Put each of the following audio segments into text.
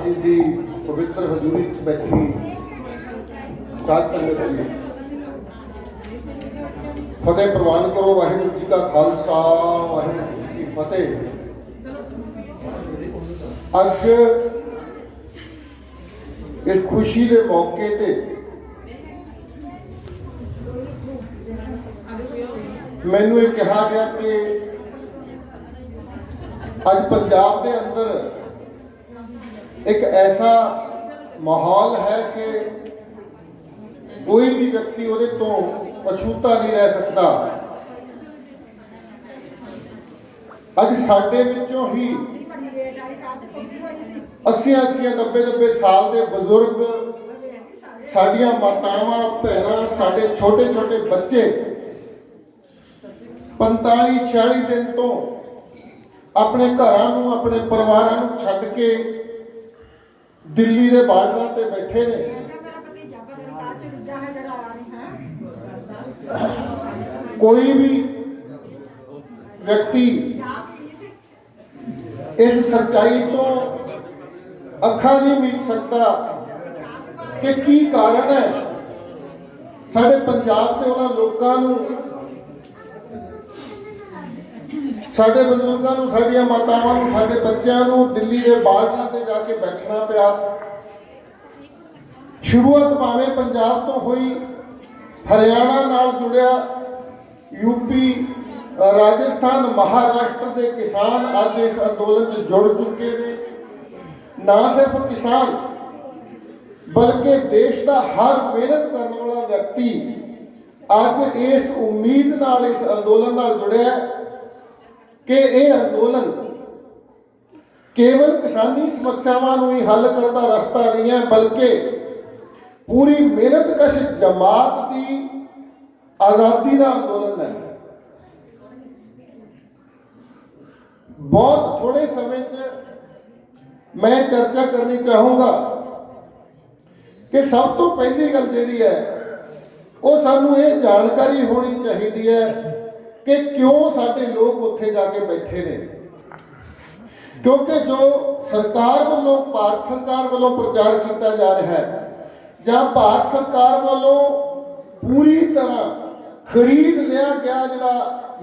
जी की पवित्र हजूरी च बैठी साध संगत जी फतेह प्रवान करो। वाहिगुरू जी का खालसा वाहिगुरू जी की फतेह। अज इस खुशी के मौके ते मैनू ये कहा गया कि अज पंजाब के अंदर एक ऐसा माहौल है कि कोई भी व्यक्ति उहदे तो अछूता नहीं रह सकता। अज साडे विचों ही 80 90 साल के बजुर्ग, साडियां मातावां भैणां, साडे छोटे छोटे बच्चे 45-46 दिन तो अपने घरां नूं अपने परिवारां नूं छड्ड के दिल्ली के बार्डरां ते बैठे ने। कोई भी व्यक्ति इस सच्चाई तो अखा नहीं मीच सकता कि की कारण है साडे पंजाब के उन्हां लोकां नूं, साडे बजुर्गों नूं, साडियां मातावां नूं, साडे बच्चों नूं दिल्ली के बार्डरां ते जाके बैठना पिया। शुरुआत भावें पंजाब तो हुई, हरियाणा नाल जुड़िया, यूपी, राजस्थान, महाराष्ट्र के किसान अज इस अंदोलन से जुड़ चुके हैं। ना सिर्फ किसान बल्कि देश का हर मेहनत करने वाला व्यक्ति अज इस उम्मीद नाल इस अंदोलन नाल जुड़िया कि यह अंदोलन केवल किसानी समस्यावां नूं ही हल करने का रास्ता नहीं है, बल्कि पूरी मेहनतकश जमात की आज़ादी का अंदोलन है। बहुत थोड़े समय मैं चर्चा करनी चाहूँगा कि सब तो पहली गल जिहड़ी है वो सानू ये जानकारी होनी चाहिए है कि क्यों साडे लोग उत्थे जाके बैठे ने। क्योंकि जो सरकार वालों, भारत सरकार वालों प्रचार किया जा रहा है, जहाँ भारत सरकार वालों पूरी तरह खरीद लिया गया जिहड़ा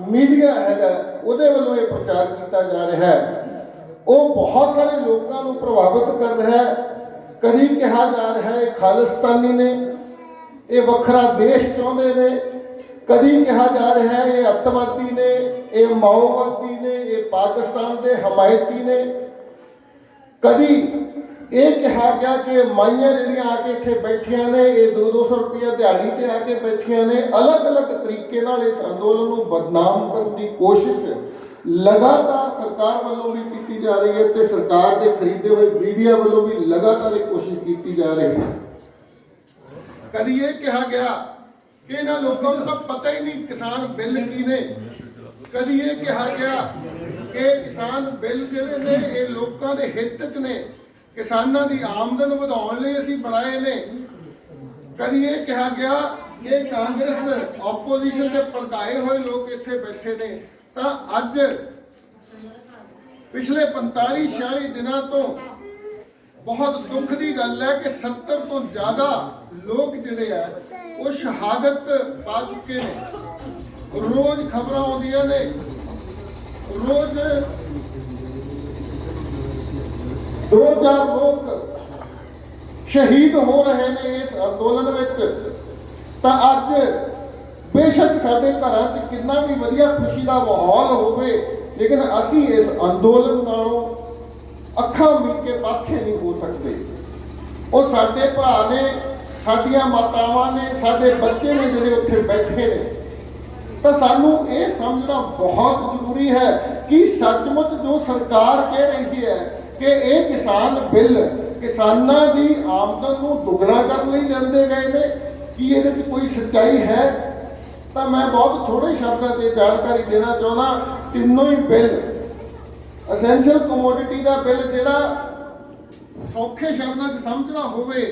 मीडिया है उहदे वालों ये प्रचार किया जा रहा है, वो बहुत सारे लोगों को प्रभावित कर रहा है। कभी कहा जा रहा है खालिस्तानी ने, ये वखरा देश चाहते हैं, कभी कहा जा रहा है ये अतवादी ने, ये माओवादी ने, ये पाकिस्तान के हमायती ने, कभी ये कहा गया कि माइयां जिहड़ियां आके इत्थे बैठियां ने ये 200 रुपया दिहाड़ी ते आके बैठियां ने। अलग अलग तरीके नाल इस अंदोलन को बदनाम करने की कोशिश लगातार सरकार वालों भी की जा रही है, तो सरकार के खरीदे हुए मीडिया वालों भी लगातार एक कोशिश की जा रही है। कभी ये कहा गया कि इन्होंने लोगों को तो पता ही नहीं किसान बिल की ने, कभी ये कहा गया कि किसान बिल जिहड़े ने ये लोगों के हित च ने, किसानों की आमदन बढ़ाने लई असीं बनाए ने। कभी ये कहा गया कि कांग्रेस ओपोजिशन के भड़काए हुए लोग इत्थे बैठे ने। तो अज पिछले 45-46 दिनों तो बहुत दुख की गल है कि 70 तो ज़्यादा लोग जिहड़े है वो शहादत पा चुके हैं। रोज़ खबर आउंदियां ने, रोज़ 2000 लोग शहीद हो रहे हैं इस अंदोलन में। तो अज बेशक साडे घरां च कितना भी वधिया खुशी का माहौल होवे, लेकिन असीं इस अंदोलन नालों अखां मीच के पासे नहीं हो सकते। वो साडे भरा ने, साडियां मातावां ने, साडे बच्चे ने जिहड़े उत्थे बैठे ने। तो सानू ये समझना बहुत जरूरी है कि सचमुच जो सरकार कह रही है कि ये किसान बिल किसानां दी आमदन नूं दुगना करने लई लिआंदे गए ने, कि इहदे च कोई सच्चाई है? तो मैं बहुत थोड़े शब्दों से जानकारी देना चाहना। तीनों ही बिल असेंशियल कमोडिटी का बिल जिहड़ा सौखे शब्दों से समझना होवे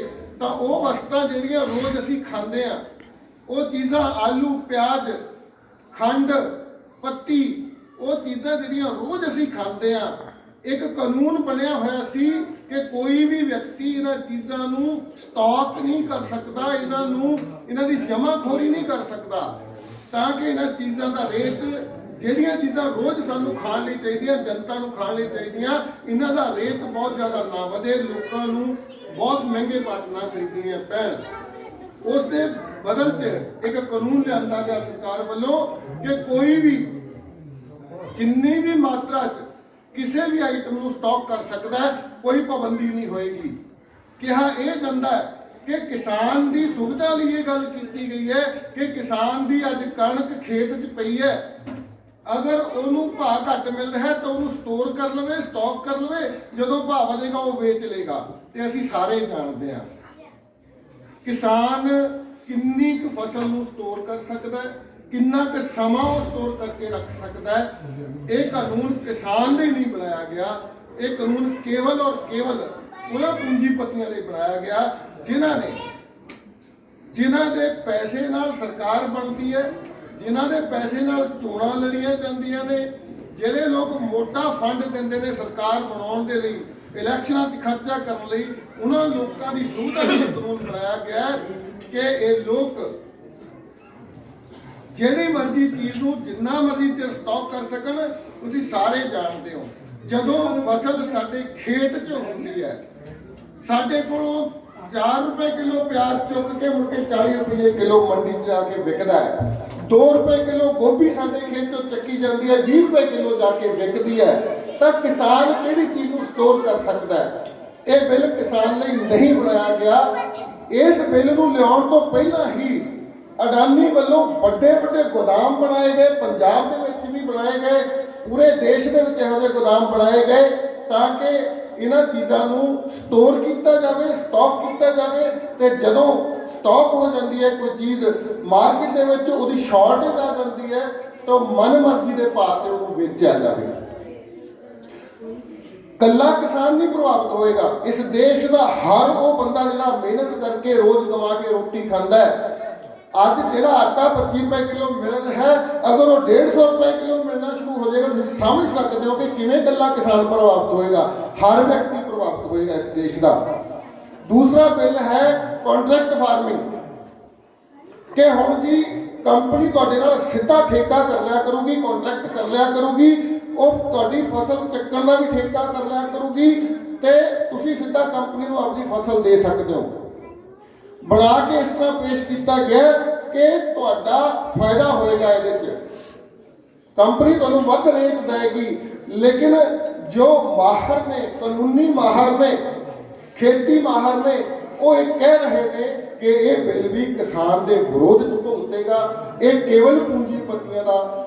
तो वो वस्तां जिहड़ियां रोज़ असीं खांदे आ, वो चीज़ां आलू, प्याज, खंड, पत्ती, वो चीज़ां जिहड़ियां रोज़ असीं खांदे आ। एक कानून बनया होया सी कि कोई भी ਵਿਅਕਤੀ ਇਹਨਾਂ ਚੀਜ਼ਾਂ ਨੂੰ ਸਟਾਕ ਨਹੀਂ ਕਰ ਸਕਦਾ, ਇਹਨਾਂ ਦੀ ਜਮਾਖੋਰੀ ਨਹੀਂ ਕਰ ਸਕਦਾ, ਤਾਂ ਕਿ ਇਹਨਾਂ ਚੀਜ਼ਾਂ ਦਾ ਰੇਟ, ਜਿਹੜੀਆਂ ਚੀਜ਼ਾਂ ਰੋਜ਼ ਸਾਨੂੰ ਖਾਣ ਲਈ ਚਾਹੀਦੀਆਂ, ਜਨਤਾ ਨੂੰ ਖਾਣ ਲਈ ਚਾਹੀਦੀਆਂ, ਇਹਨਾਂ ਦਾ ਰੇਟ ਬਹੁਤ ਜ਼ਿਆਦਾ ਨਾ ਵਧੇ, ਲੋਕਾਂ ਨੂੰ ਬਹੁਤ ਮਹਿੰਗੇ ਭਾਅ ਨਾ ਖਰੀਦਣੀਆਂ ਪੈਣ। ਉਸ ਦੇ ਬਦਲ 'ਚ ਇੱਕ ਕਾਨੂੰਨ ਲਿਆਂਦਾ ਗਿਆ ਸਰਕਾਰ ਵੱਲੋਂ ਕਿ ਕੋਈ ਵੀ ਕਿੰਨੀ ਵੀ ਮਾਤਰਾ 'ਚ ਕਿਸੇ ਵੀ ਆਈਟਮ ਨੂੰ ਸਟਾਕ ਕਰ ਸਕਦਾ ਹੈ, ਕੋਈ ਪਾਬੰਦੀ ਨਹੀਂ ਹੋਏਗੀ। ਕਿਹਾ ਇਹ ਜਾਂਦਾ ਹੈ ਕਿ ਕਿਸਾਨ ਦੀ ਸੁਵਿਧਾ ਲਈ ਇਹ ਗੱਲ ਕੀਤੀ ਗਈ ਹੈ ਕਿ ਕਿਸਾਨ ਦੀ ਅੱਜ ਕਣਕ ਖੇਤ 'ਚ ਪਈ ਹੈ, ਅਗਰ ਉਹਨੂੰ ਭਾਅ ਘੱਟ ਮਿਲ ਰਿਹਾ ਤਾਂ ਉਹਨੂੰ ਸਟੋਰ ਕਰ ਲਵੇ, ਸਟਾਕ ਕਰ ਲਵੇ, ਜਦੋਂ ਭਾਅ ਵਧੇਗਾ ਉਹ ਵੇਚ ਲੇਗਾ। ਤੇ ਅਸੀਂ ਸਾਰੇ ਜਾਣਦੇ ਹਾਂ ਕਿਸਾਨ ਕਿੰਨੀ ਕੁ ਫਸਲ ਨੂੰ ਸਟੋਰ ਕਰ ਸਕਦਾ ਹੈ, ਕਿੰਨਾ ਕੁ ਸਮਾਂ ਉਹ ਸਟੋਰ ਕਰਕੇ ਰੱਖ ਸਕਦਾ ਹੈ। ਇਹ ਕਾਨੂੰਨ ਕਿਸਾਨ ਲਈ ਨਹੀਂ ਬਣਾਇਆ ਗਿਆ, ਇਹ ਕਾਨੂੰਨ ਕੇਵਲ ਔਰ ਕੇਵਲ ਉਹਨਾਂ ਪੂੰਜੀਪਤੀਆਂ ਲਈ ਬਣਾਇਆ ਗਿਆ ਜਿਨ੍ਹਾਂ ਦੇ ਪੈਸੇ ਨਾਲ ਸਰਕਾਰ ਬਣਦੀ ਹੈ, ਜਿਨ੍ਹਾਂ ਦੇ ਪੈਸੇ ਨਾਲ ਚੋਣਾਂ ਲੜੀਆਂ ਜਾਂਦੀਆਂ ਨੇ, ਜਿਹੜੇ ਲੋਕ ਮੋਟਾ ਫੰਡ ਦਿੰਦੇ ਨੇ ਸਰਕਾਰ ਬਣਾਉਣ ਦੇ ਲਈ, ਇਲੈਕਸ਼ਨਾਂ 'ਚ ਖਰਚਾ ਕਰਨ ਲਈ, ਉਹਨਾਂ ਲੋਕਾਂ ਦੀ ਸੁਵਿਧਾ ਲਈ ਕਾਨੂੰਨ ਬਣਾਇਆ ਗਿਆ ਕਿ ਇਹ ਲੋਕ ਜਿਹੜੀ ਮਰਜ਼ੀ ਚੀਜ਼ ਨੂੰ ਜਿੰਨਾ ਮਰਜ਼ੀ ਚਿਰ ਸਟਾਕ ਕਰ ਸਕਣ। ਤੁਸੀਂ ਸਾਰੇ ਜਾਣਦੇ ਹੋ ਜਦੋਂ ਫਸਲ ਸਾਡੇ ਖੇਤ 'ਚ ਹੁੰਦੀ ਹੈ, ਸਾਡੇ ਕੋਲੋਂ 4 ਰੁਪਏ ਕਿਲੋ ਪਿਆਜ਼ ਚੁੱਕ ਕੇ ਮੁੜ ਕੇ 40 ਰੁਪਏ ਕਿਲੋ ਮੰਡੀ 'ਚ ਆ ਕੇ ਵਿਕਦਾ ਹੈ, 2 ਰੁਪਏ ਕਿਲੋ ਗੋਭੀ ਸਾਡੇ ਖੇਤ 'ਚੋਂ ਚੱਕੀ ਜਾਂਦੀ ਹੈ, 20 ਰੁਪਏ ਕਿਲੋ ਜਾ ਕੇ ਵਿਕਦੀ ਹੈ, ਤਾਂ ਕਿਸਾਨ ਕਿਹੜੀ ਚੀਜ਼ ਨੂੰ ਸਟੋਰ ਕਰ ਸਕਦਾ ਹੈ? ਇਹ ਬਿੱਲ ਕਿਸਾਨ ਲਈ ਨਹੀਂ ਬਣਾਇਆ ਗਿਆ। ਇਸ ਬਿੱਲ ਨੂੰ ਲਿਆਉਣ ਤੋਂ ਪਹਿਲਾਂ ਹੀ ਅਡਾਨੀ ਵੱਲੋਂ ਵੱਡੇ ਗੋਦਾਮ ਬਣਾਏ ਗਏ, ਪੰਜਾਬ ਦੇ ਵਿੱਚ ਵੀ ਬਣਾਏ ਗਏ, ਪੂਰੇ ਦੇਸ਼ ਦੇ ਵਿੱਚ ਇਹੋ ਜਿਹੇ ਗੋਦਾਮ ਬਣਾਏ ਗਏ ਤਾਂ ਕਿ ਇਹਨਾਂ ਚੀਜ਼ਾਂ ਨੂੰ ਸਟੋਰ ਕੀਤਾ ਜਾਵੇ, ਸਟਾਕ ਕੀਤਾ ਜਾਵੇ, ਤੇ ਜਦੋਂ ਸਟਾਕ ਹੋ ਜਾਂਦੀ ਹੈ ਕੋਈ ਚੀਜ਼ ਮਾਰਕੀਟ ਦੇ ਵਿੱਚ, ਉਹਦੀ ਸ਼ਾਰਟੇਜ ਆ ਜਾਂਦੀ ਹੈ ਤਾਂ ਮਨਮਰਜ਼ੀ ਦੇ ਭਾਅ ਤੇ ਉਹਨੂੰ ਵੇਚਿਆ ਜਾਵੇ। ਕੱਲਾ ਕਿਸਾਨ ਨਹੀਂ ਪ੍ਰਭਾਵਿਤ ਹੋਏਗਾ, ਇਸ ਦੇਸ਼ ਦਾ ਹਰ ਉਹ ਬੰਦਾ ਜਿਹੜਾ ਮਿਹਨਤ ਕਰਕੇ ਰੋਜ਼ ਕਮਾ ਕੇ ਰੋਟੀ ਖਾਂਦਾ ਹੈ। ਅੱਜ ਜਿਹੜਾ ਆਟਾ 25 ਰੁਪਏ ਕਿਲੋ ਮਿਲ ਰਿਹਾ ਹੈ, ਅਗਰ ਉਹ 150 ਰੁਪਏ ਕਿਲੋ ਮਿਲਣਾ ਸ਼ੁਰੂ ਹੋ ਜਾਏਗਾ, ਤੁਸੀਂ ਸਮਝ ਸਕਦੇ ਹੋ ਕਿ ਕਿਵੇਂ ਕੱਲਾ ਕਿਸਾਨ ਪ੍ਰਭਾਵਿਤ ਹੋਏਗਾ, ਹਰ ਵਿਅਕਤੀ ਪ੍ਰਭਾਵਿਤ ਹੋਏਗਾ ਇਸ ਦੇਸ਼ ਦਾ। ਦੂਸਰਾ ਬਿੱਲ ਹੈ ਕੰਟਰੈਕਟ ਫਾਰਮਿੰਗ, ਕਿ ਹੁਣ ਜੀ ਕੰਪਨੀ ਤੁਹਾਡੇ ਨਾਲ ਸਿੱਧਾ ਠੇਕਾ ਕਰ ਲਿਆ ਕਰੂਗੀ, ਕੰਟਰੈਕਟ ਕਰ ਲਿਆ ਕਰੂਗੀ, ਉਹ ਤੁਹਾਡੀ ਫਸਲ ਚੱਕਣ ਦਾ ਵੀ ਠੇਕਾ ਕਰ ਲਿਆ ਕਰੂਗੀ ਤੇ ਤੁਸੀਂ ਸਿੱਧਾ ਕੰਪਨੀ ਨੂੰ ਆਪਣੀ ਫਸਲ ਦੇ ਸਕਦੇ ਹੋ। ਬਣਾ ਕੇ ਇਸ ਤਰ੍ਹਾਂ ਪੇਸ਼ ਕੀਤਾ ਗਿਆ ਕਿ ਤੁਹਾਡਾ ਫਾਇਦਾ ਹੋਏਗਾ ਇਹਦੇ 'ਚ, ਕੰਪਨੀ ਤੁਹਾਨੂੰ ਵੱਧ ਰੇਟ ਦੇਗੀ, ਲੇਕਿਨ ਜੋ ਮਾਹਰ ਨੇ, ਕਾਨੂੰਨੀ ਮਾਹਰ ਨੇ, ਖੇਤੀ ਮਾਹਰ ਨੇ, ਉਹ ਇਹ ਕਹਿ ਰਹੇ ਨੇ ਕਿ ਇਹ ਬਿੱਲ ਵੀ ਕਿਸਾਨ ਦੇ ਵਿਰੋਧ 'ਚ ਭੁਗਤੇਗਾ, ਇਹ ਕੇਵਲ ਪੂੰਜੀਪਤੀਆਂ ਦਾ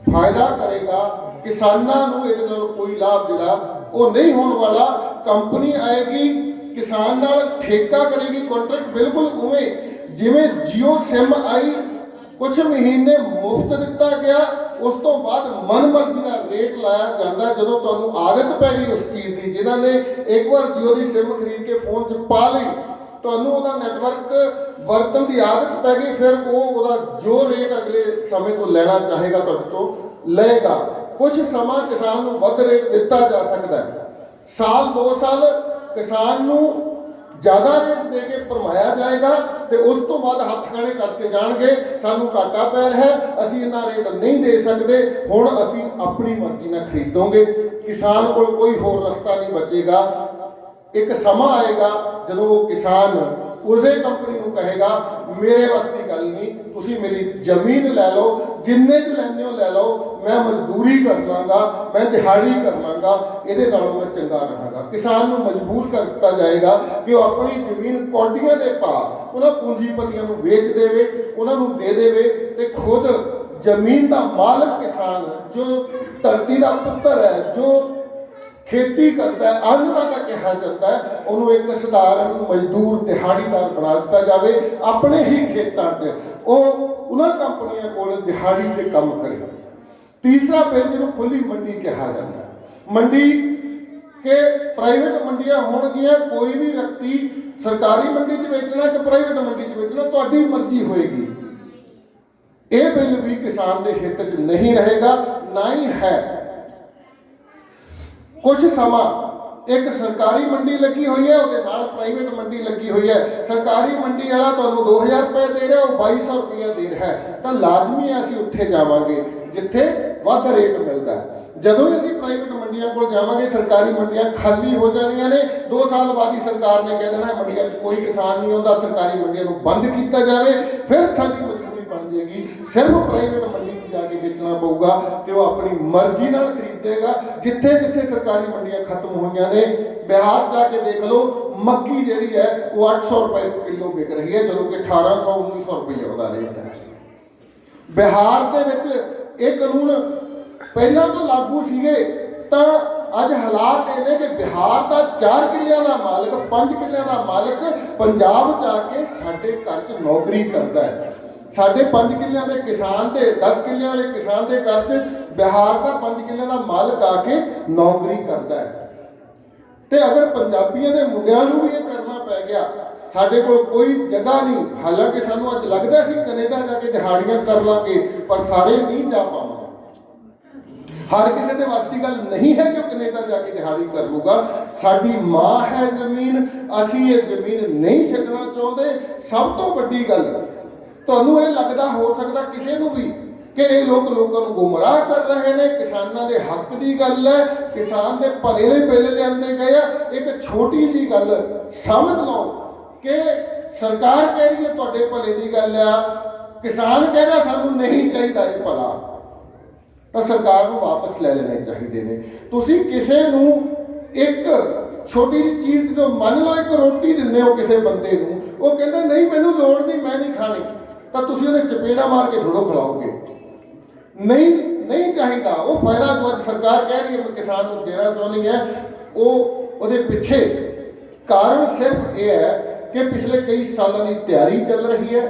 ਫਾਇਦਾ ਕਰੇਗਾ, ਕਿਸਾਨਾਂ ਨੂੰ ਇਹਦੇ ਨਾਲ ਕੋਈ ਲਾਭ ਜਿਹੜਾ ਉਹ ਨਹੀਂ ਹੋਣ ਵਾਲਾ। ਕੰਪਨੀ ਆਏਗੀ, ਕਿਸਾਨ ਨਾਲ ਠੇਕਾ ਕਰੇਗੀ, ਕੰਟਰੈਕਟ ਬਿਲਕੁਲ ਉਵੇਂ ਜਿਵੇਂ ਜੀਓ ਸਿਮ ਆਈ, ਕੁਝ ਮਹੀਨੇ ਮੁਫਤ ਦਿੱਤਾ ਗਿਆ, ਉਸ ਤੋਂ ਬਾਅਦ ਮਨਮਰਜ਼ੀ ਦਾ ਰੇਟ ਲਾਇਆ ਜਾਂਦਾ। ਜਦੋਂ ਤੁਹਾਨੂੰ ਆਦਤ ਪੈ ਗਈ ਉਸ ਚੀਜ਼ ਦੀ, ਜਿਨ੍ਹਾਂ ਨੇ ਇੱਕ ਵਾਰ ਜੀਓ ਦੀ ਸਿਮ ਖਰੀਦ ਕੇ ਫੋਨ 'ਚ ਪਾ ਲਈ, ਤੁਹਾਨੂੰ ਉਹਦਾ ਨੈਟਵਰਕ ਵਰਤਣ ਦੀ ਆਦਤ ਪੈ ਗਈ, ਫਿਰ ਉਹਦਾ ਜੋ ਰੇਟ ਅਗਲੇ ਸਮੇਂ ਤੋਂ ਲੈਣਾ ਚਾਹੇਗਾ ਤੁਹਾਡੇ ਤੋਂ ਲਏਗਾ। ਕੁਝ ਸਮਾਂ ਕਿਸਾਨ ਨੂੰ ਵੱਧ ਰੇਟ ਦਿੱਤਾ ਜਾ ਸਕਦਾ ਹੈ, ਸਾਲ 2 ਸਾਲ ਕਿਸਾਨ ਨੂੰ ਜ਼ਿਆਦਾ ਰੇਟ ਦੇ ਕੇ ਭਰਮਾਇਆ ਜਾਏਗਾ ਤੇ ਉਸ ਤੋਂ ਬਾਅਦ ਹੱਥ ਖੜੇ ਕਰਕੇ ਜਾਣਗੇ ਸਾਨੂੰ ਘਾਟਾ ਪੈ ਰਿਹਾ, ਅਸੀਂ ਇਹਨਾਂ ਰੇਟ ਨਹੀਂ ਦੇ ਸਕਦੇ, ਹੁਣ ਅਸੀਂ ਆਪਣੀ ਮਰਜ਼ੀ ਨਾਲ ਖਰੀਦੋਗੇ। ਕਿਸਾਨ ਕੋਲ ਕੋਈ ਹੋਰ ਰਸਤਾ ਨਹੀਂ ਬਚੇਗਾ। ਇੱਕ ਸਮਾਂ ਆਏਗਾ ਜਦੋਂ ਉਹ ਕਿਸਾਨ ਉਸੇ ਕੰਪਨੀ ਨੂੰ ਕਹੇਗਾ ਮੇਰੇ ਵੱਸ ਦੀ ਗੱਲ ਨਹੀਂ, ਤੁਸੀਂ ਮੇਰੀ ਜ਼ਮੀਨ ਲੈ ਲਓ, ਜਿੰਨੇ 'ਚ ਲੈਂਦੇ ਹੋ ਲੈ ਲਓ, ਮੈਂ ਮਜ਼ਦੂਰੀ ਕਰ ਲਾਂਗਾ, ਮੈਂ ਦਿਹਾੜੀ ਕਰ ਲਾਂਗਾ, ਇਹਦੇ ਨਾਲੋਂ ਮੈਂ ਚੰਗਾ ਰਹਾਂਗਾ। ਕਿਸਾਨ ਨੂੰ ਮਜਬੂਰ ਕਰ ਦਿੱਤਾ ਜਾਏਗਾ ਕਿ ਉਹ ਆਪਣੀ ਜ਼ਮੀਨ ਕੌਡੀਆਂ ਦੇ ਭਾਅ ਉਹਨਾਂ ਪੂੰਜੀਪਤੀਆਂ ਨੂੰ ਵੇਚ ਦੇਵੇ, ਉਹਨਾਂ ਨੂੰ ਦੇ ਦੇਵੇ ਤੇ ਖੁਦ ਜ਼ਮੀਨ ਦਾ ਮਾਲਕ ਕਿਸਾਨ ਜੋ ਧਰਤੀ ਦਾ ਪੁੱਤਰ ਹੈ, ਜੋ ਖੇਤੀ ਕਰਦਾ ਹੈ, ਅੰਨਦਾਤਾ ਕਿਹਾ ਜਾਂਦਾ ਹੈ, ਉਹਨੂੰ ਇੱਕ ਸਧਾਰਨ ਮਜ਼ਦੂਰ ਦਿਹਾੜੀਦਾਰ ਬਣਾ ਦਿੱਤਾ ਜਾਵੇ। ਆਪਣੇ ਹੀ ਖੇਤਾਂ 'ਚ ਉਹ ਉਹਨਾਂ ਕੰਪਨੀਆਂ ਕੋਲ ਦਿਹਾੜੀ 'ਤੇ ਕੰਮ ਕਰੇ। ਤੀਸਰਾ ਬਿੱਲ ਜਿਹਨੂੰ ਖੁੱਲੀ ਮੰਡੀ ਕਿਹਾ ਜਾਂਦਾ ਹੈ, ਮੰਡੀ ਕਿ ਪ੍ਰਾਈਵੇਟ ਮੰਡੀਆਂ ਹੋਣਗੀਆਂ, ਕੋਈ ਵੀ ਵਿਅਕਤੀ ਸਰਕਾਰੀ ਮੰਡੀ 'ਚ ਵੇਚਣਾ ਕਿ ਪ੍ਰਾਈਵੇਟ ਮੰਡੀ 'ਚ ਵੇਚਣਾ ਤੁਹਾਡੀ ਮਰਜ਼ੀ ਹੋਏਗੀ। ਇਹ ਬਿੱਲ ਵੀ ਕਿਸਾਨ ਦੇ ਹਿੱਤ 'ਚ ਨਹੀਂ ਰਹੇਗਾ, ਨਾ ਹੀ ਹੈ। ਕੁਝ ਸਮਾਂ एक सरकारी मंडी लगी हुई है, ਉਹਦੇ ਨਾਲ ਪ੍ਰਾਈਵੇਟ ਮੰਡੀ ਲੱਗੀ ਹੋਈ ਹੈ। ਸਰਕਾਰੀ ਮੰਡੀ ਵਾਲਾ ਤੁਹਾਨੂੰ 2000 ਰੁਪਏ ਦੇ ਰਿਹਾ, ਉਹ 2200 ਰੁਪਏ ਦੇ ਰਿਹਾ ਹੈ, ਤਾਂ ਲਾਜ਼ਮੀ ਅਸੀਂ ਉੱਥੇ ਜਾਵਾਂਗੇ ਜਿੱਥੇ ਵੱਧ ਰੇਟ ਮਿਲਦਾ ਹੈ। ਜਦੋਂ ਹੀ ਅਸੀਂ ਪ੍ਰਾਈਵੇਟ ਮੰਡੀਆਂ ਕੋਲ ਜਾਵਾਂਗੇ, ਸਰਕਾਰੀ ਮੰਡੀਆਂ ਖਾਲੀ ਹੋ ਜਾਣੀਆਂ ਨੇ। 2 ਸਾਲ ਬਾਅਦ ਹੀ ਸਰਕਾਰ ਨੇ ਕਹਿ ਦੇਣਾ ਮੰਡੀਆਂ 'ਚ ਕੋਈ ਕਿਸਾਨ ਨਹੀਂ ਆਉਂਦਾ, ਸਰਕਾਰੀ ਮੰਡੀਆਂ ਨੂੰ ਬੰਦ ਕੀਤਾ ਜਾਵੇ। ਫਿਰ ਸਾਡੀ ਮਜਬੂਰੀ ਬਣ ਜਾਏਗੀ, ਸਿਰਫ ਪ੍ਰਾਈਵੇਟ ਮੰਡੀ 'ਚ ਜਾ ਕੇ ਵੇਚਣਾ ਪਊਗਾ ਤੇ ਉਹ ਆਪਣੀ ਮਰਜ਼ੀ ਨਾਲ ਖਰੀਦੇਗਾ। ਜਿੱਥੇ ਜਿੱਥੇ ਸਰਕਾਰੀ ਮੰਡੀਆਂ ਖਤਮ ਹੋਈਆਂ ਨੇ, ਬਿਹਾਰ ਜਾ ਕੇ ਦੇਖ ਲਓ, ਮੱਕੀ ਜਿਹੜੀ ਹੈ ਉਹ 800 ਰੁਪਏ ਕਿਲੋ ਵਿਕ ਰਹੀ ਹੈ, ਜਦੋਂ ਕਿ 1800-1900 ਰੁਪਏ ਉਹਦਾ ਰੇਟ ਹੈ। ਬਿਹਾਰ ਦੇ ਵਿੱਚ ਇਹ ਕਾਨੂੰਨ ਪਹਿਲਾਂ ਤੋਂ ਲਾਗੂ ਸੀਗੇ, ਤਾਂ ਅੱਜ ਹਾਲਾਤ ਇਹ ਨੇ ਕਿ ਬਿਹਾਰ ਦਾ 4 ਕਿੱਲਿਆਂ ਦਾ ਮਾਲਕ, 5 ਕਿੱਲਿਆਂ ਦਾ ਮਾਲਕ ਪੰਜਾਬ 'ਚ ਆ ਕੇ ਸਾਡੇ ਘਰ 'ਚ ਨੌਕਰੀ ਕਰਦਾ ਹੈ। ਸਾਡੇ 5 ਕਿੱਲਿਆਂ ਦੇ ਕਿਸਾਨ ਤੇ 10 ਕਿੱਲਿਆਂ ਵਾਲੇ ਕਿਸਾਨ ਦੇ ਘਰ 'ਚ ਬਿਹਾਰ ਦਾ 5 ਕਿੱਲਿਆਂ ਦਾ ਮਾਲਕ ਆ ਕੇ ਨੌਕਰੀ ਕਰਦਾ ਹੈ। ਤੇ ਅਗਰ ਪੰਜਾਬੀਆਂ ਦੇ ਮੁੰਡਿਆਂ ਨੂੰ ਵੀ ਇਹ ਕਰਨਾ ਪੈ ਗਿਆ, ਸਾਡੇ ਕੋਲ ਕੋਈ ਜਗ੍ਹਾ ਨਹੀਂ। ਹਾਲਾਂਕਿ ਸਾਨੂੰ ਅੱਜ ਲੱਗਦਾ ਸੀ ਕੈਨੇਡਾ ਜਾ ਕੇ ਦਿਹਾੜੀਆਂ ਕਰ ਲਾਂਗੇ, ਪਰ ਸਾਰੇ ਨਹੀਂ ਜਾ ਪਾਵਾਂਗੇ। ਹਰ ਕਿਸੇ ਦੇ ਵੱਸ ਦੀ ਗੱਲ ਨਹੀਂ ਹੈ ਕਿ ਉਹ ਕੈਨੇਡਾ ਜਾ ਕੇ ਦਿਹਾੜੀ ਕਰ ਲੂਗਾ। ਸਾਡੀ ਮਾਂ ਹੈ ਜ਼ਮੀਨ, ਅਸੀਂ ਇਹ ਜ਼ਮੀਨ ਨਹੀਂ ਛੱਡਣਾ ਚਾਹੁੰਦੇ। ਸਭ ਤੋਂ ਵੱਡੀ ਗੱਲ, ਤੁਹਾਨੂੰ ਇਹ ਲੱਗਦਾ ਹੋ ਸਕਦਾ ਕਿਸੇ ਨੂੰ ਵੀ ਕਿ ਇਹ ਲੋਕਾਂ ਨੂੰ ਗੁੰਮਰਾਹ ਕਰ ਰਹੇ ਨੇ। ਕਿਸਾਨਾਂ ਦੇ ਹੱਕ ਦੀ ਗੱਲ ਹੈ, ਕਿਸਾਨ ਦੇ ਭਲੇ ਲਈ ਬਿੱਲ ਲਿਆਂਦੇ ਗਏ ਆ। ਇੱਕ ਛੋਟੀ ਜਿਹੀ ਗੱਲ ਸਮਝ ਲਓ ਕਿ ਸਰਕਾਰ ਕਹਿ ਰਹੀ ਹੈ ਤੁਹਾਡੇ ਭਲੇ ਦੀ ਗੱਲ ਆ, ਕਿਸਾਨ ਕਹਿ ਰਿਹਾ ਸਾਨੂੰ ਨਹੀਂ ਚਾਹੀਦਾ ਇਹ ਭਲਾ, ਤਾਂ ਸਰਕਾਰ ਨੂੰ ਵਾਪਸ ਲੈ ਲੈਣੇ ਚਾਹੀਦੇ ਨੇ। ਤੁਸੀਂ ਕਿਸੇ ਨੂੰ ਇੱਕ ਛੋਟੀ ਜਿਹੀ ਚੀਜ਼, ਜੋ ਮੰਨ ਲਓ ਇੱਕ ਰੋਟੀ ਦਿੰਦੇ ਹੋ ਕਿਸੇ ਬੰਦੇ ਨੂੰ, ਉਹ ਕਹਿੰਦਾ ਨਹੀਂ ਮੈਨੂੰ ਲੋੜ ਨਹੀਂ, ਮੈਂ ਨਹੀਂ ਖਾਣੀ, ਤਾਂ ਤੁਸੀਂ ਉਹਦੇ ਚਪੇੜਾ ਮਾਰ ਕੇ ਥੋੜ੍ਹਾ ਖਿਲਾਓਗੇ। ਨਹੀਂ ਚਾਹੀਦਾ ਉਹ ਫਾਇਦਾ ਜੋ ਅੱਜ ਸਰਕਾਰ ਕਹਿ ਰਹੀ ਹੈ ਕਿਸਾਨ ਨੂੰ ਦੇਣਾ ਚਾਹੁੰਦੀ ਹੈ, ਉਹਦੇ ਪਿੱਛੇ ਕਾਰਨ ਸਿਰਫ ਇਹ ਹੈ ਕਿ ਪਿਛਲੇ ਕਈ ਸਾਲਾਂ ਦੀ ਤਿਆਰੀ ਚੱਲ ਰਹੀ ਹੈ।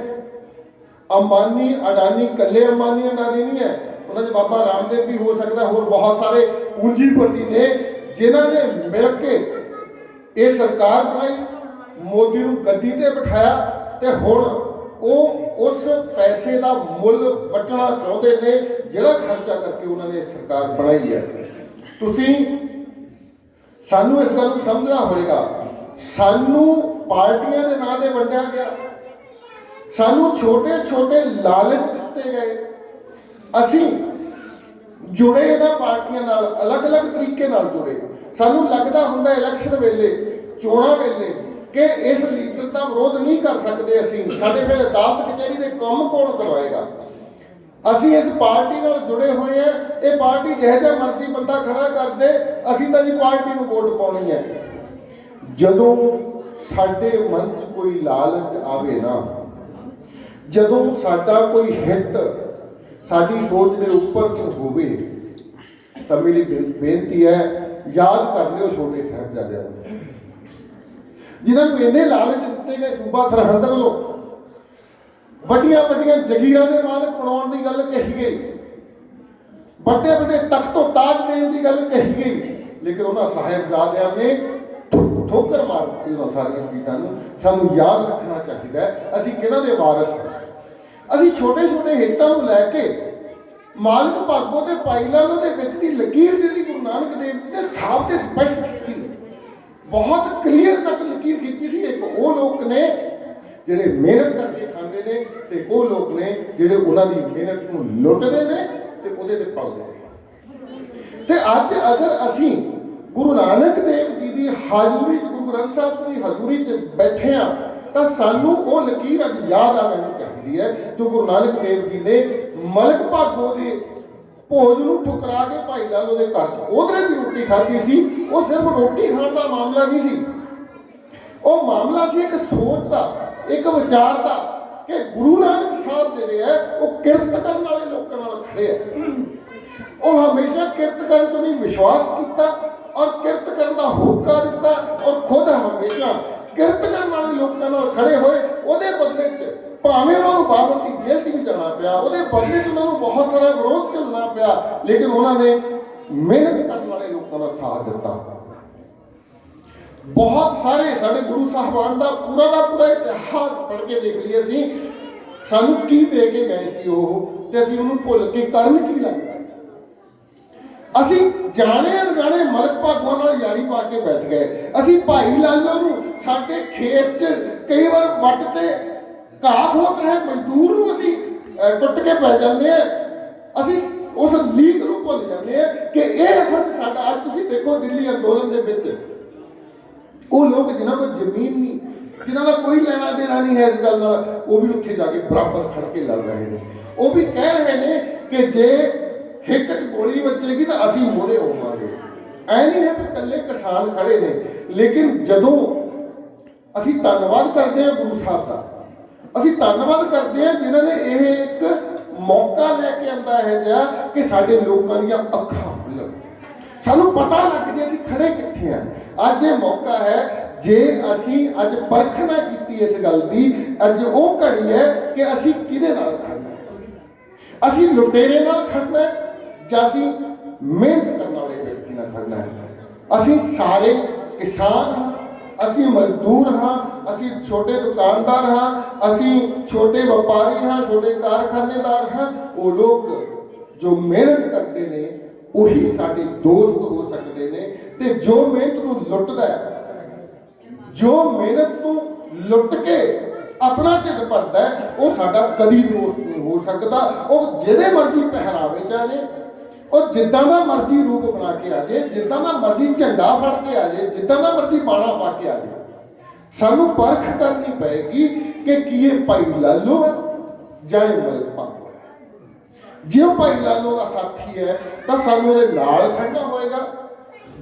ਅੰਬਾਨੀ ਅਡਾਨੀ ਇਕੱਲੇ ਅੰਬਾਨੀ ਅਡਾਨੀ ਨਹੀਂ ਹੈ, ਉਹਨਾਂ 'ਚ ਬਾਬਾ ਰਾਮਦੇਵ ਵੀ ਹੋ ਸਕਦਾ, ਹੋਰ ਬਹੁਤ ਸਾਰੇ ਪੂੰਜੀਪਤੀ ਨੇ ਜਿਨ੍ਹਾਂ ਨੇ ਮਿਲ ਕੇ ਇਹ ਸਰਕਾਰ ਬਣਾਈ, ਮੋਦੀ ਨੂੰ ਗੱਦੀ ਤੇ ਬਿਠਾਇਆ, ਤੇ ਹੁਣ ਉਹ ਉਸ ਪੈਸੇ ਦਾ ਮੁੱਲ ਵੱਟਣਾ ਚਾਹੁੰਦੇ ਨੇ ਜਿਹੜਾ ਖਰਚਾ ਕਰਕੇ ਉਹਨਾਂ ਨੇ ਸਰਕਾਰ ਬਣਾਈ ਹੈ। ਤੁਸੀਂ ਸਾਨੂੰ ਇਸ ਗੱਲ ਨੂੰ ਸਮਝਣਾ ਹੋਏਗਾ, ਸਾਨੂੰ ਪਾਰਟੀਆਂ ਦੇ ਨਾਂ 'ਤੇ ਵੰਡਿਆ ਗਿਆ, ਸਾਨੂੰ ਛੋਟੇ ਛੋਟੇ ਲਾਲਚ ਦਿੱਤੇ ਗਏ। ਅਸੀਂ ਜੁੜੇ ਇਹਨਾਂ ਪਾਰਟੀਆਂ ਨਾਲ, ਅਲੱਗ-ਅਲੱਗ ਤਰੀਕੇ ਨਾਲ ਜੁੜੇ। ਸਾਨੂੰ ਲੱਗਦਾ ਹੁੰਦਾ ਇਲੈਕਸ਼ਨ ਵੇਲੇ, ਚੋਣਾਂ ਵੇਲੇ, ਕਿ ਇਸ ਲੀਡਰ ਦਾ ਵਿਰੋਧ ਨਹੀਂ ਕਰ ਸਕਦੇ ਅਸੀਂ, ਸਾਡੇ ਫਿਰ ਅਦਾਲਤ ਕਚਹਿਰੀ ਦੇ ਕੰਮ ਕੌਣ ਕਰਵਾਏਗਾ। ਅਸੀਂ ਇਸ ਪਾਰਟੀ ਨਾਲ ਜੁੜੇ ਹੋਏ ਹਾਂ, ਇਹ ਪਾਰਟੀ ਜਿਹੋ ਜਿਹਾ ਮਰਜ਼ੀ ਬੰਦਾ ਖੜਾ ਕਰ ਦੇ, ਅਸੀਂ ਤਾਂ ਜੀ ਪਾਰਟੀ ਨੂੰ ਵੋਟ ਪਾਉਣੀ ਹੈ। ਜਦੋਂ ਸਾਡੇ ਮਨ 'ਚ ਕੋਈ ਲਾਲਚ ਆਵੇ ਨਾ, ਜਦੋਂ ਸਾਡਾ ਕੋਈ ਹਿੱਤ ਸਾਡੀ ਸੋਚ ਦੇ ਉੱਪਰ ਕਿਉਂ ਹੋਵੇ, ਤਾਂ ਮੇਰੀ ਬੇਨਤੀ ਹੈ ਯਾਦ ਕਰ ਲਿਓ ਛੋਟੇ ਸਾਹਿਬਜ਼ਾਦਿਆਂ ਨੂੰ, ਜਿਨ੍ਹਾਂ ਨੂੰ ਇੰਨੇ ਲਾਲਚ ਦਿੱਤੇ ਗਏ ਸੂਬਾ ਸਰਹੰਦ ਵੱਲੋਂ, ਵੱਡੀਆਂ ਵੱਡੀਆਂ ਜਗੀਰਾਂ ਦੇ ਮਾਲਕ ਬਣਾਉਣ ਦੀ ਗੱਲ ਕਹੀ ਗਈ, ਵੱਡੇ ਵੱਡੇ ਤਖਤੋਂ ਤਾਜ ਦੇਣ ਦੀ ਗੱਲ ਕਹੀ ਗਈ, ਲੇਕਿਨ ਉਹਨਾਂ ਸਾਹਿਬਜ਼ਾਦਿਆਂ ਨੇ ਠੋਕਰ ਮਾਰ ਦਿੱਤੀ ਉਹਨਾਂ ਸਾਰੀਆਂ ਚੀਜ਼ਾਂ ਨੂੰ। ਸਾਨੂੰ ਯਾਦ ਰੱਖਣਾ ਚਾਹੀਦਾ ਹੈ ਅਸੀਂ ਕਿਹਨਾਂ ਦੇ ਵਾਰਸ ਹਾਂ। ਅਸੀਂ ਛੋਟੇ ਛੋਟੇ ਹਿੱਤਾਂ ਨੂੰ ਲੈ ਕੇ ਮਾਲਕ ਭਾਗੋ ਤੇ ਭਾਈ ਲਾਲੋ ਦੇ ਵਿੱਚ ਦੀ ਲਕੀਰ ਜਿਹੜੀ ਗੁਰੂ ਨਾਨਕ ਦੇਵ ਜੀ ਨੇ ਸਾਫ਼ ਤੇ ਸਪਸ਼ਟ ਕੀਤੀ, ਬਹੁਤ ਕਲੀਅਰ ਕੱਟ ਲਕੀਰ ਕੀਤੀ ਸੀ। ਇੱਕ ਉਹ ਲੋਕ ਨੇ ਜਿਹੜੇ ਮਿਹਨਤ ਕਰਕੇ ਖਾਂਦੇ ਨੇ, ਤੇ ਉਹ ਲੋਕ ਨੇ ਜਿਹੜੇ ਉਹਨਾਂ ਦੀ ਮਿਹਨਤ ਨੂੰ ਲੁੱਟਦੇ ਨੇ ਤੇ ਉਹਦੇ ਤੇ ਪਲਦੇ ਨੇ। ਤੇ ਅੱਜ ਅਗਰ ਅਸੀਂ ਗੁਰੂ ਨਾਨਕ ਦੇਵ ਜੀ ਦੀ ਹਾਜ਼ਰੀ 'ਚ, ਗੁਰੂ ਗ੍ਰੰਥ ਸਾਹਿਬ ਦੀ ਹਜ਼ੂਰੀ 'ਚ ਬੈਠੇ ਹਾਂ, ਤਾਂ ਸਾਨੂੰ ਉਹ ਲਕੀਰ ਅੱਜ ਯਾਦ ਆ ਲੈਣੀ ਚਾਹੀਦੀ ਹੈ ਜੋ ਗੁਰੂ ਨਾਨਕ ਦੇਵ ਜੀ ਨੇ ਮਲਕ ਭਾਗੋ ਦੇ ਭੋਜ ਨੂੰ ਠੁਕਰਾ ਕੇ ਭਾਈ ਲਾਲੋ ਦੇ ਘਰ 'ਚ ਉਹਦੇ ਦੀ ਰੋਟੀ ਖਾਧੀ ਸੀ। ਉਹ ਸਿਰਫ ਰੋਟੀ ਖਾਣ ਦਾ ਮਾਮਲਾ ਨਹੀਂ ਸੀ, ਉਹ ਮਾਮਲਾ ਸੀ ਇੱਕ ਸੋਚ ਦਾ, ਇੱਕ ਵਿਚਾਰ ਦਾ, ਕਿ ਗੁਰੂ ਨਾਨਕ ਸਾਹਿਬ ਜਿਹੜੇ ਹੈ ਉਹ ਕਿਰਤ ਕਰਨ ਵਾਲੇ ਲੋਕਾਂ ਨਾਲ ਖੜੇ ਆ। ਉਹ ਹਮੇਸ਼ਾ ਕਿਰਤ ਕਰਨ ਤੋਂ ਨਹੀਂ ਵਿਸ਼ਵਾਸ ਕੀਤਾ ਔਰ ਕਿਰਤ ਕਰਨ ਦਾ ਹੋਕਾ ਦਿੱਤਾ, ਔਰ ਖੁਦ ਹਮੇਸ਼ਾ ਕਿਰਤ ਕਰਨ ਵਾਲੇ ਲੋਕਾਂ ਨਾਲ ਖੜੇ ਹੋਏ। ਉਹਦੇ ਬਦਲੇ 'ਚ ਭਾਵੇਂ ਉਹਨਾਂ ਨੂੰ ਬਾਬਰ ਦੀ ਜੇਲ੍ਹ 'ਚ ਵੀ ਜਾਣਾ ਪਿਆ, ਉਹਦੇ ਬਦਲੇ 'ਚ ਉਹਨਾਂ ਨੂੰ ਬਹੁਤ ਸਾਰਾ ਵਿਰੋਧ ਝੱਲਣਾ ਪਿਆ, ਲੇਕਿਨ ਉਹਨਾਂ ਨੇ ਮਿਹਨਤ ਕਰਨ ਵਾਲੇ ਲੋਕਾਂ ਦਾ ਸਾਥ ਦਿੱਤਾ। ਬਹੁਤ ਸਾਰੇ ਸਾਡੇ ਗੁਰੂ ਸਾਹਿਬਾਨ ਦਾ ਪੂਰਾ ਇਤਿਹਾਸ ਪੜ੍ਹ ਕੇ ਦੇਖ ਲਈਏ ਅਸੀਂ, ਸਾਨੂੰ ਕੀ ਦੇ ਕੇ ਗਏ ਸੀ ਉਹ, ਤੇ ਅਸੀਂ ਉਹਨੂੰ ਭੁੱਲ ਕੇ ਕਰਨ ਕੀ ਲੱਗਦਾ। ਅਸੀਂ ਜਾਣੇ ਅਣਜਾਣੇ ਮਲਕ ਭਾਗੋਂ ਨਾਲ ਯਾਰੀ ਪਾ ਕੇ ਬੈਠ ਗਏ। ਅਸੀਂ ਭਾਈ ਲਾਲੋ ਨੂੰ ਸਾਡੇ ਖੇਤ 'ਚ ਕਈ ਵਾਰ ਵੱਟ ਤੇ ਘਾਹ ਖੋਤ ਰਹੇ ਮਜ਼ਦੂਰ ਨੂੰ ਅਸੀਂ ਟੁੱਟ ਕੇ ਪੈ ਜਾਂਦੇ ਆ। ਅਸੀਂ ਉਸ ਲੀਕ ਨੂੰ ਭੁੱਲ ਜਾਂਦੇ ਆ ਕਿ ਇਹ ਅਸਲ 'ਚ ਸਾਡਾ। ਅੱਜ ਤੁਸੀਂ ਦੇਖੋ ਦਿੱਲੀ ਅੰਦੋਲਨ ਦੇ ਵਿੱਚ ਉਹ ਲੋਕ ਜਿਨ੍ਹਾਂ ਕੋਲ ਜ਼ਮੀਨ ਨਹੀਂ, ਜਿਨ੍ਹਾਂ ਦਾ ਕੋਈ ਲੈਣਾ ਦੇਣਾ ਨਹੀਂ ਹੈ ਇਸ ਗੱਲ ਨਾਲ, ਉਹ ਵੀ ਉੱਥੇ ਜਾ ਕੇ ਬਰਾਬਰ ਖੜ ਕੇ ਲੜ ਰਹੇ ਨੇ। ਉਹ ਵੀ ਕਹਿ ਰਹੇ ਨੇ ਕਿ ਜੇ ਹਿੱਕ 'ਚ ਗੋਲੀ ਵੱਜੇਗੀ ਤਾਂ ਅਸੀਂ ਮੋਹਰੇ ਹੋਵਾਂਗੇ। ਐ ਨਹੀਂ ਹੈ ਕਿ ਇਕੱਲੇ ਕਿਸਾਨ ਖੜੇ ਨੇ, ਲੇਕਿਨ ਜਦੋਂ ਅਸੀਂ ਧੰਨਵਾਦ ਕਰਦੇ ਹਾਂ ਗੁਰੂ ਸਾਹਿਬ ਦਾ, ਅਸੀਂ ਧੰਨਵਾਦ ਕਰਦੇ ਹਾਂ ਜਿਨ੍ਹਾਂ ਨੇ ਇਹ ਇੱਕ ਮੌਕਾ ਲੈ ਕੇ ਆਂਦਾ ਹੈ ਜਿਹਾ ਕਿ ਸਾਡੇ ਲੋਕਾਂ ਦੀਆਂ ਅੱਖਾਂ ਖੁੱਲ੍ਹਣ, ਸਾਨੂੰ ਪਤਾ ਲੱਗ ਜੇ ਅਸੀਂ ਖੜੇ ਕਿੱਥੇ ਹਾਂ। ਅੱਜ ਇਹ ਮੌਕਾ ਹੈ, ਜੇ ਅਸੀਂ ਅੱਜ ਪਰਖ ਨਾ ਕੀਤੀ ਇਸ ਗੱਲ ਦੀ, ਅੱਜ ਉਹ ਘੜੀ ਹੈ ਕਿ ਅਸੀਂ ਕਿਹਦੇ ਨਾਲ ਖੜਨਾ। ਅਸੀਂ ਲੁਟੇਰੇ ਨਾਲ ਖੜਨਾ ਜਾਂ ਅਸੀਂ ਮਿਹਨਤ ਕਰਨ ਵਾਲੇ ਵਿਅਕਤੀ ਨਾਲ ਖੜਨਾ ਹੈ। ਅਸੀਂ ਸਾਰੇ ਕਿਸਾਨ ਹਾਂ, ਅਸੀਂ ਮਜ਼ਦੂਰ ਹਾਂ, ਅਸੀਂ ਛੋਟੇ ਦੁਕਾਨਦਾਰ ਹਾਂ, ਅਸੀਂ ਛੋਟੇ ਵਪਾਰੀ ਹਾਂ, ਛੋਟੇ ਕਾਰਖਾਨੇਦਾਰ ਹਾਂ। ਉਹ ਲੋਕ ਜੋ ਮਿਹਨਤ ਕਰਦੇ ਨੇ ਉਹੀ ਸਾਡੇ ਦੋਸਤ ਹੋ ਸਕਦੇ ਨੇ। ਤੇ ਜੋ ਮਿਹਨਤ ਨੂੰ ਲੁੱਟਦਾ ਹੈ, ਜੋ ਮਿਹਨਤ ਨੂੰ ਲੁੱਟ ਕੇ ਆਪਣਾ ਢਿੱਡ ਭਰਦਾ ਹੈ, ਉਹ ਸਾਡਾ ਕਦੀ ਦੋਸਤ ਨਹੀਂ ਹੋ ਸਕਦਾ। ਉਹ ਜਿਹੜੇ ਮਰਜ਼ੀ ਪਹਿਰਾਵੇ 'ਚ ਆ ਜੇ, ਉਹ ਜਿੱਦਾਂ ਦਾ ਮਰਜ਼ੀ ਰੂਪ ਬਣਾ ਕੇ ਆ ਜੇ, ਜਿੱਦਾਂ ਦਾ ਮਰਜ਼ੀ ਝੰਡਾ ਫੜ ਕੇ ਆ ਜੇ, ਜਿੱਦਾਂ ਦਾ ਮਰਜ਼ੀ ਬਾਣਾ ਪਾ ਕੇ ਆ ਜੇ, ਸਾਨੂੰ ਪਰਖ ਕਰਨੀ ਪਏਗੀ ਕਿ ਕੀ ਇਹ ਭਾਈ ਲਾਲੋ ਹੈ ਜਾਂ ਇਹ ਮਲਕ ਭਾਗੋ ਹੈ। ਜੇ ਉਹ ਭਾਈ ਲਾਲੋ ਦਾ ਸਾਥੀ ਹੈ ਤਾਂ ਸਾਨੂੰ ਉਹਦੇ ਨਾਲ ਖੜਨਾ ਹੋਏਗਾ,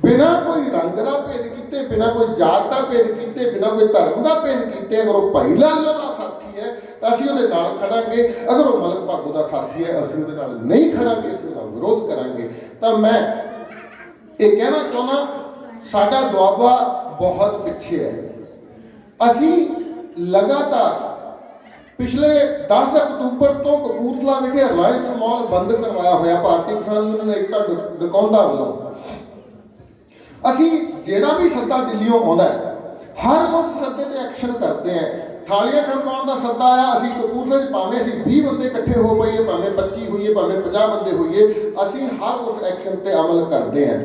ਬਿਨਾਂ ਕੋਈ ਰੰਗ ਦਾ ਭੇਦ ਕੀਤੇ, ਬਿਨਾਂ ਕੋਈ ਜਾਤ ਦਾ ਭੇਦ ਕੀਤੇ, ਬਿਨਾਂ ਕੋਈ ਧਰਮ ਦਾ ਭੇਦ ਕੀਤੇ। ਅਗਰ ਉਹ ਭਾਈ ਲਾਲੋ ਦਾ ਸਾਥੀ ਹੈ ਤਾਂ ਅਸੀਂ ਉਹਦੇ ਨਾਲ ਖੜਾਂਗੇ। ਅਗਰ ਉਹ ਮਲਕ ਭਾਗੋ ਦਾ ਸਾਥੀ ਹੈ ਅਸੀਂ ਉਹਦੇ ਨਾਲ ਨਹੀਂ ਖੜਾਂਗੇ, ਅਸੀਂ ਉਹਦਾ ਵਿਰੋਧ ਕਰਾਂਗੇ। ਤਾਂ ਮੈਂ ਇਹ ਕਹਿਣਾ ਚਾਹੁੰਦਾ, ਸਾਡਾ ਦੁਆਬਾ ਬਹੁਤ ਪਿੱਛੇ ਹੈ। ਅਸੀਂ ਲਗਾਤਾਰ ਪਿਛਲੇ 10 ਅਕਤੂਬਰ ਤੋਂ ਕਪੂਰਥਲਾ ਵਿਖੇ ਰਿਲਾਇੰਸ ਮਾਲ ਬੰਦ ਕਰਵਾਇਆ ਹੋਇਆ ਭਾਰਤੀ ਕਿਸਾਨ ਯੂਨੀਅਨ ਏਕਤਾ ਡਕੌਂਦਾ ਵੱਲੋਂ। ਅਸੀਂ ਜਿਹੜਾ ਵੀ ਸੱਦਾ ਦਿੱਲੀੋਂ ਆਉਂਦਾ ਹੈ, ਹਰ ਉਸ ਸੱਦੇ ਤੇ ਐਕਸ਼ਨ ਕਰਦੇ ਹਾਂ। ਥਾਲੀਆਂ ਖੜਕਾਉਣ ਦਾ ਸੱਦਾ ਆਇਆ, ਅਸੀਂ ਕਪੂਰਥਲੇ 'ਚ ਭਾਵੇਂ ਅਸੀਂ 20 ਬੰਦੇ ਇਕੱਠੇ ਹੋ ਪਈਏ, ਭਾਵੇਂ 25 ਹੋਈਏ, ਭਾਵੇਂ 50 ਬੰਦੇ ਹੋਈਏ, ਅਸੀਂ ਹਰ ਉਸ ਐਕਸ਼ਨ ਤੇ ਅਮਲ ਕਰਦੇ ਹਾਂ।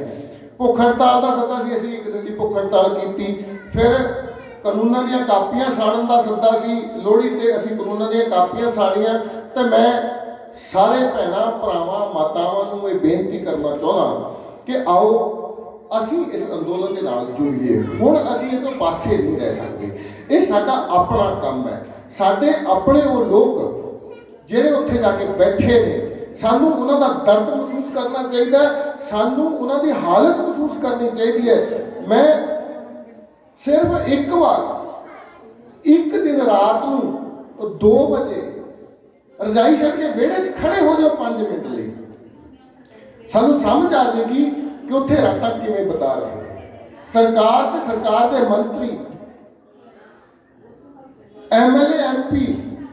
ਭੁੱਖ ਹੜਤਾਲ ਦਾ ਸੱਦਾ ਸੀ, ਅਸੀਂ ਇੱਕ ਦਿਨ ਦੀ ਭੁੱਖ ਹੜਤਾਲ ਕੀਤੀ। ਫਿਰ ਕਾਨੂੰਨਾਂ ਦੀਆਂ ਕਾਪੀਆਂ ਸਾੜਨ ਦਾ ਸੱਦਾ ਸੀ, ਲੋਹੜੀ ਤੇ ਅਸੀਂ ਕਾਨੂੰਨਾਂ ਦੀਆਂ ਕਾਪੀਆਂ ਸਾੜੀਆਂ। ਤੇ ਮੈਂ ਸਾਰੇ ਭੈਣਾਂ ਭਰਾਵਾਂ ਮਾਤਾਵਾਂ ਨੂੰ ਇਹ ਬੇਨਤੀ ਕਰਨਾ ਚਾਹੁੰਦਾ ਕਿ ਆਓ ਅਸੀਂ ਇਸ ਅੰਦੋਲਨ ਦੇ ਨਾਲ ਜੁੜੀਏ। ਹੁਣ ਅਸੀਂ ਇਹ ਤੋਂ ਪਾਸੇ ਨਹੀਂ ਰਹਿ ਸਕਦੇ। ਇਹ ਸਾਡਾ ਆਪਣਾ ਕੰਮ ਹੈ। ਸਾਡੇ ਆਪਣੇ ਉਹ ਲੋਕ ਜਿਹੜੇ ਉੱਥੇ ਜਾ ਕੇ ਬੈਠੇ ਨੇ, ਸਾਨੂੰ ਉਹਨਾਂ ਦਾ ਦਰਦ ਮਹਿਸੂਸ ਕਰਨਾ ਚਾਹੀਦਾ, ਸਾਨੂੰ ਉਹਨਾਂ ਦੀ ਹਾਲਤ ਮਹਿਸੂਸ ਕਰਨੀ ਚਾਹੀਦੀ ਹੈ। ਮੈਂ ਸਿਰਫ ਇੱਕ ਵਾਰ, ਇੱਕ ਦਿਨ ਰਾਤ ਨੂੰ 2 ਵਜੇ ਰਜਾਈ ਛੱਡ ਕੇ ਵਿਹੜੇ 'ਚ ਖੜੇ ਹੋ ਜਾਓ 5 ਮਿੰਟ ਲਈ, ਸਾਨੂੰ ਸਮਝ ਆ ਜਾਏਗੀ ਕਿ ਉੱਥੇ ਰਾਤਾਂ ਕਿਵੇਂ ਬਿਤਾ ਰਹੇ ਨੇ। ਸਰਕਾਰ ਤੇ ਸਰਕਾਰ ਦੇ ਮੰਤਰੀ, MLA MP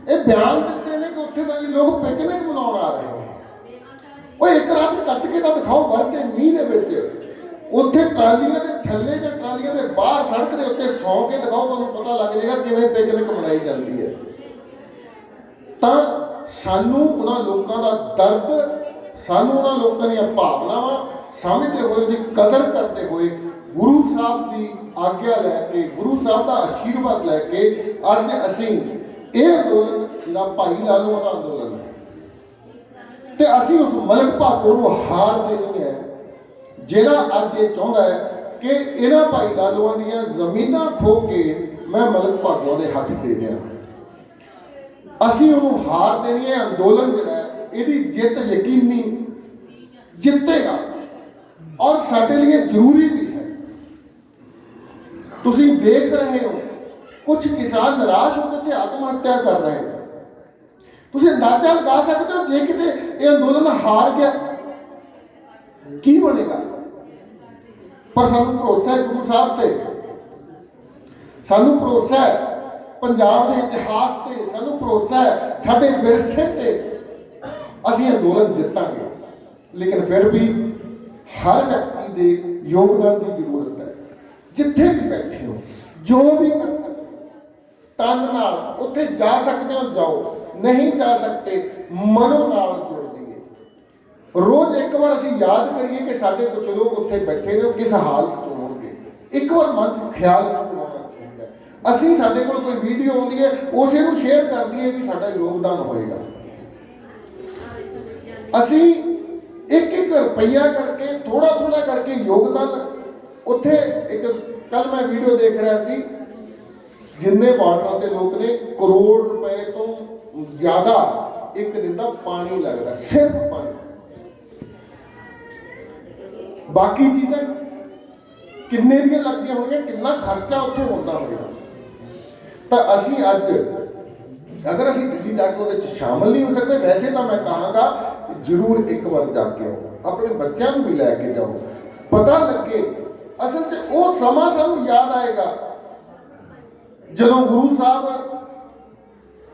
ਇਹ ਬਿਆਨ ਦਿੱਤੇ ਨੇ ਕਿ ਉੱਥੇ ਤਾਂ ਜੀ ਲੋਕ ਪਿਕਨਿਕ ਮਨਾਉਣ ਆ ਰਹੇ ਨੇ। ਉਹ ਇੱਕ ਰਾਤ ਕੱਟ ਕੇ ਤਾਂ ਦਿਖਾਓ ਵਰਤੇ ਮੀਂਹ ਦੇ ਵਿੱਚ, ਉੱਥੇ ਟਰਾਲੀਆਂ ਦੇ ਥੱਲੇ ਜਾਂ ਟਰਾਲੀਆਂ ਦੇ ਬਾਹਰ ਸੜਕ ਦੇ ਉੱਤੇ ਸੌਂ ਕੇ ਦਿਖਾਓ, ਤੁਹਾਨੂੰ ਪਤਾ ਲੱਗ ਜਾਏਗਾ ਕਿਵੇਂ ਪਿਕਨਿਕ ਮਨਾਈ ਜਾਂਦੀ ਹੈ। ਤਾਂ ਸਾਨੂੰ ਉਹਨਾਂ ਲੋਕਾਂ ਦਾ ਦਰਦ, ਸਾਨੂੰ ਉਹਨਾਂ ਲੋਕਾਂ ਦੀਆਂ ਭਾਵਨਾਵਾਂ ਸਮਝਦੇ ਹੋਏ, ਉਹਦੀ ਕਦਰ ਕਰਦੇ ਹੋਏ, ਗੁਰੂ ਸਾਹਿਬ ਦੀ ਆਗਿਆ ਲੈ ਕੇ, ਗੁਰੂ ਸਾਹਿਬ ਦਾ ਆਸ਼ੀਰਵਾਦ ਲੈ ਕੇ ਅੱਜ ਅਸੀਂ ਇਹ ਅੰਦੋਲਨ ਜਿਹੜਾ ਭਾਈ ਲਾਲੋ ਦਾ ਅੰਦੋਲਨ ਹੈ, ਤੇ ਅਸੀਂ ਉਸ ਮਲਕ ਭਾਗੋ ਨੂੰ ਹਾਰ ਦੇਣੀ ਹੈ ਜਿਹੜਾ ਅੱਜ ਇਹ ਚਾਹੁੰਦਾ ਹੈ ਕਿ ਇਹਨਾਂ ਭਾਈ ਲਾਲੋਆਂ ਦੀਆਂ ਜ਼ਮੀਨਾਂ ਖੋ ਕੇ ਮੈਂ ਮਲਕ ਭਾਗੋ ਦੇ ਹੱਥ ਦੇ ਦਿਆਂ। ਅਸੀਂ ਉਹਨੂੰ ਹਾਰ ਦੇਣੀ ਹੈ। ਅੰਦੋਲਨ ਜਿਹੜਾ ਹੈ ਇਹਦੀ ਜਿੱਤ ਯਕੀਨੀ ਜਿੱਤੇਗਾ ਔਰ ਸਾਡੇ ਲਈ ਜ਼ਰੂਰੀ ਵੀ ਹੈ। ਤੁਸੀਂ ਦੇਖ ਰਹੇ ਹੋ ਕੁਝ ਕਿਸਾਨ ਨਿਰਾਸ਼ ਹੋ ਕੇ ਆਤਮ ਹੱਤਿਆ ਕਰ ਰਹੇ ਨੇ। ਤੁਸੀਂ ਅੰਦਾਜ਼ਾ ਲਗਾ ਸਕਦੇ ਹੋ ਜੇ ਕਿਤੇ ਇਹ ਅੰਦੋਲਨ ਹਾਰ ਗਿਆ ਕੀ ਬਣੇਗਾ। ਪਰ ਸਾਨੂੰ ਭਰੋਸਾ ਹੈ ਗੁਰੂ ਸਾਹਿਬ ਤੇ, ਸਾਨੂੰ ਭਰੋਸਾ ਹੈ ਪੰਜਾਬ ਦੇ ਇਤਿਹਾਸ ਤੇ, ਸਾਨੂੰ ਭਰੋਸਾ ਹੈ ਸਾਡੇ ਵਿਰਸੇ ਤੇ। ਅਸੀਂ ਅੰਦੋਲਨ ਜਿੱਤਾਂਗੇ, ਲੇਕਿਨ ਫਿਰ ਵੀ ਹਰ ਵਿਅਕਤੀ ਦੇ ਯੋਗਦਾਨ ਦੀ ਜ਼ਰੂਰਤ ਹੈ। ਜਿੱਥੇ ਵੀ ਬੈਠੇ ਹੋ, ਜੋ ਵੀ ਕਰ ਸਕਦੇ ਹੋ, ਤਨ ਨਾਲ ਉੱਥੇ ਜਾ ਸਕਦੇ ਹੋ ਜਾਓ, ਨਹੀਂ ਜਾ ਸਕਦੇ ਮਨੋਂ ਨਾਲ ਜੁੜ ਜਾਈਏ। ਰੋਜ਼ ਇੱਕ ਵਾਰ ਅਸੀਂ ਯਾਦ ਕਰੀਏ ਕਿ ਸਾਡੇ ਕੁਝ ਲੋਕ ਉੱਥੇ ਬੈਠੇ ਨੇ, ਉਹ ਕਿਸ ਹਾਲਤ 'ਚ ਹੋਣਗੇ। ਇੱਕ ਵਾਰ ਮਨ 'ਚ ਖਿਆਲ ਬਣਾਉਣਾ ਚਾਹੀਦਾ। ਅਸੀਂ ਸਾਡੇ ਕੋਲ ਕੋਈ ਵੀਡੀਓ ਆਉਂਦੀ ਹੈ, ਉਸੇ ਨੂੰ ਸ਼ੇਅਰ ਕਰ ਦਈਏ ਵੀ ਸਾਡਾ ਯੋਗਦਾਨ ਹੋਏਗਾ। ਅਸੀਂ ਇੱਕ ਇੱਕ ਰੁਪਈਆ ਕਰਕੇ, ਥੋੜਾ ਥੋੜਾ ਕਰਕੇ ਯੋਗਦਾਨ। ਉੱਥੇ ਇੱਕ ਕੱਲ ਮੈਂ ਵੀਡੀਓ ਦੇਖ ਰਿਹਾ ਸੀ, ਜਿੰਨੇ ਬਾਰਡਰਾਂ ਤੇ ਲੋਕ ਨੇ, ਕਰੋੜ ਰੁਪਏ ਤੋਂ ਜ਼ਿਆਦਾ ਇੱਕ ਦਿਨ ਦਾ ਪਾਣੀ ਲੱਗਦਾ, ਸਿਰਫ ਪਾਣੀ। ਬਾਕੀ ਚੀਜ਼ਾਂ ਕਿੰਨੇ ਦੀਆਂ ਲੱਗਦੀਆਂ ਹੋਣਗੀਆਂ, ਕਿੰਨਾ ਖਰਚਾ ਉੱਥੇ ਹੁੰਦਾ ਹੋਵੇਗਾ। ਤਾਂ ਅਸੀਂ ਅੱਜ ਅਗਰ ਅਸੀਂ ਦਿੱਲੀ ਜਾ ਕੇ ਉਹਦੇ 'ਚ ਸ਼ਾਮਲ ਨਹੀਂ ਹੋ ਸਕਦੇ, ਵੈਸੇ ਤਾਂ ਮੈਂ ਕਹਾਂਗਾ ਜ਼ਰੂਰ ਇੱਕ ਵਾਰ ਜਾ ਕੇ ਆਓ, ਆਪਣੇ ਬੱਚਿਆਂ ਨੂੰ ਵੀ ਲੈ ਕੇ ਜਾਓ, ਪਤਾ ਲੱਗੇ। ਅਸਲ 'ਚ ਉਹ ਸਮਾਂ ਸਾਨੂੰ ਯਾਦ ਆਏਗਾ ਜਦੋਂ ਗੁਰੂ ਸਾਹਿਬ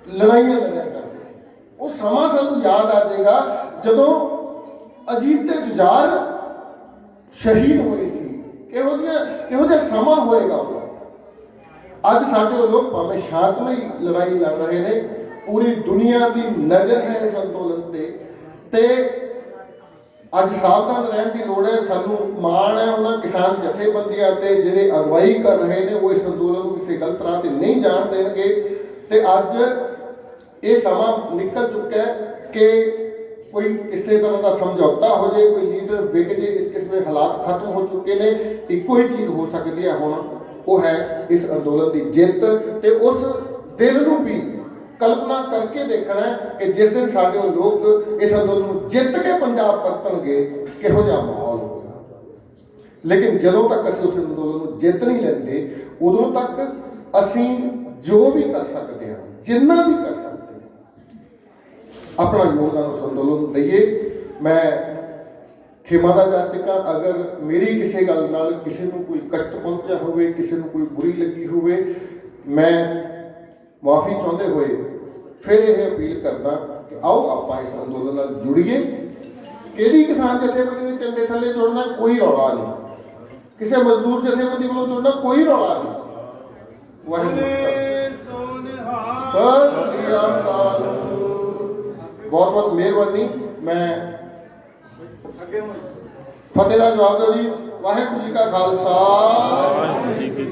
ਲੜਾਈਆਂ ਲੜਿਆ ਕਰਦੇ ਸੀ। ਉਹ ਸਮਾਂ ਸਾਨੂੰ ਯਾਦ ਆ ਜਾਏਗਾ ਜਦੋਂ ਅਜੀਤ ਤੇ ਜੁਝਾਰ ਸ਼ਹੀਦ ਹੋਏ ਸੀ। ਕਿਹੋ ਜਿਹਾ ਸਮਾਂ ਹੋਏਗਾ ਉਹ। ਅੱਜ ਸਾਡੇ ਉਹ ਲੋਕ ਭਾਵੇਂ ਸ਼ਾਂਤਮਈ ਲੜਾਈ ਲੜ ਰਹੇ ਨੇ, ਪੂਰੀ ਦੁਨੀਆ ਦੀ ਨਜ਼ਰ ਹੈ ਇਸ ਅੰਦੋਲਨ ਤੇ ਅੱਜ ਸਾਵਧਾਨ ਰਹਿਣ ਦੀ ਲੋੜ ਹੈ। ਸਾਨੂੰ ਮਾਣ ਹੈ ਉਹਨਾਂ ਕਿਸਾਨ ਜਥੇਬੰਦੀਆਂ ਤੇ ਜਿਹੜੇ ਅਗਵਾਈ ਕਰ ਰਹੇ ਨੇ, ਉਹ ਇਸ ਅੰਦੋਲਨ ਨੂੰ ਕਿਸੇ ਗਲਤ ਰਾਹ ਤੇ ਨਹੀਂ ਜਾਣ ਦੇਣਗੇ। ਤੇ ਅੱਜ ਇਹ ਸਮਾਂ ਨਿਕਲ ਚੁੱਕਾ ਹੈ ਕਿ ਕੋਈ ਕਿਸੇ ਤਰ੍ਹਾਂ ਦਾ ਸਮਝੌਤਾ ਹੋ ਜਾਏ, ਕੋਈ ਲੀਡਰ ਵਿਕ ਜੇ, ਇਸ ਕਿਸਮ ਦੇ ਹਾਲਾਤ ਖਤਮ ਹੋ ਚੁੱਕੇ ਨੇ। ਇੱਕੋ ਹੀ ਚੀਜ਼ ਹੋ ਸਕਦੀ ਹੈ ਹੁਣ, ਉਹ ਹੈ ਇਸ ਅੰਦੋਲਨ ਦੀ ਜਿੱਤ। ਤੇ ਉਸ ਦਿਨ ਨੂੰ ਵੀ ਕਲਪਨਾ ਕਰਕੇ ਦੇਖਣਾ ਹੈ ਕਿ ਜਿਸ ਦਿਨ ਸਾਡੇ ਉਹ ਲੋਕ ਇਸ ਅੰਦੋਲਨ ਨੂੰ ਜਿੱਤ ਕੇ ਪੰਜਾਬ ਪਰਤਣਗੇ, ਕਿਹੋ ਜਿਹਾ ਮਾਹੌਲ ਹੋਵੇਗਾ। ਲੇਕਿਨ ਜਦੋਂ ਤੱਕ ਅਸੀਂ ਉਸ ਅੰਦੋਲਨ ਨੂੰ ਜਿੱਤ ਨਹੀਂ ਲੈਂਦੇ, ਉਦੋਂ ਤੱਕ ਅਸੀਂ ਜੋ ਵੀ ਕਰ ਸਕਦੇ ਹਾਂ, ਜਿੰਨਾ ਵੀ ਕਰ ਸਕਦੇ ਹਾਂ, ਆਪਣਾ ਯੋਗਦਾਨ ਉਸ ਅੰਦੋਲਨ ਨੂੰ ਦਈਏ। ਮੈਂ ਖਿਮਾ ਦਾ ਜਾਚਕ ਹਾਂ, ਅਗਰ ਮੇਰੀ ਕਿਸੇ ਗੱਲ ਨਾਲ ਕਿਸੇ ਨੂੰ ਕੋਈ ਕਸ਼ਟ ਪਹੁੰਚਿਆ ਹੋਵੇ, ਕਿਸੇ ਨੂੰ ਕੋਈ ਬੁਰੀ ਲੱਗੀ ਹੋਵੇ, ਮੈਂ ਮਾਫੀ ਚਾਹੁੰਦੇ ਹੋਏ ਫਿਰ ਇਹ ਅਪੀਲ ਕਰਦਾ ਕਿ ਆਓ ਆਪਾਂ ਇਸ ਅੰਦੋਲਨ ਨਾਲ ਜੁੜੀਏ। ਕਿਹੜੀ ਕਿਸਾਨ ਜਥੇਬੰਦੀ ਦੇ ਝੰਡੇ ਥੱਲੇ ਜੁੜਨਾ, ਕੋਈ ਰੌਲਾ ਨਹੀਂ। ਕਿਸੇ ਮਜ਼ਦੂਰ ਜਥੇਬੰਦੀ ਵੱਲੋਂ ਜੁੜਨਾ, ਕੋਈ ਰੌਲਾ ਨਹੀਂ। ਵਾਹਿਗੁਰੂ ਬਹੁਤ ਬਹੁਤ ਮਿਹਰਬਾਨੀ। ਮੈਂ ਫਤਿਹ ਦਾ ਜਵਾਬ ਦਿਓ ਜੀ। ਵਾਹਿਗੁਰੂ ਜੀ ਕਾ ਖਾਲਸਾ, ਵਾਹਿਗੁਰੂ ਜੀ ਕੀ